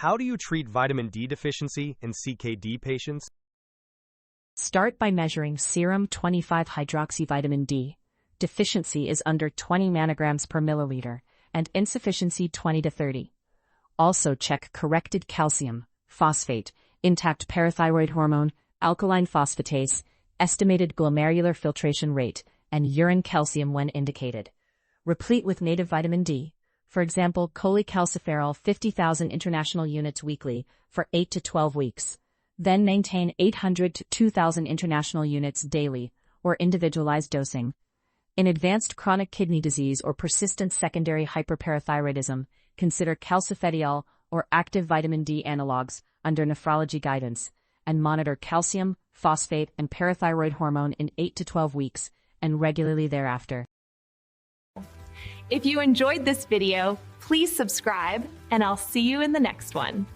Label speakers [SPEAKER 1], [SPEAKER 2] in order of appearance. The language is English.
[SPEAKER 1] How do you treat vitamin D deficiency in CKD patients?
[SPEAKER 2] Start by measuring serum 25-hydroxyvitamin D. Deficiency is under 20 nanograms per milliliter, and insufficiency 20 to 30. Also check corrected calcium, phosphate, intact parathyroid hormone, alkaline phosphatase, estimated glomerular filtration rate, and urine calcium when indicated. Replete with native vitamin D. For example, cholecalciferol 50,000 international units weekly for 8 to 12 weeks. Then maintain 800 to 2,000 international units daily, or individualized dosing. In advanced chronic kidney disease or persistent secondary hyperparathyroidism, consider calcifediol or active vitamin D analogues under nephrology guidance, and monitor calcium, phosphate, and parathyroid hormone in 8 to 12 weeks, and regularly thereafter.
[SPEAKER 3] If you enjoyed this video, please subscribe, and I'll see you in the next one.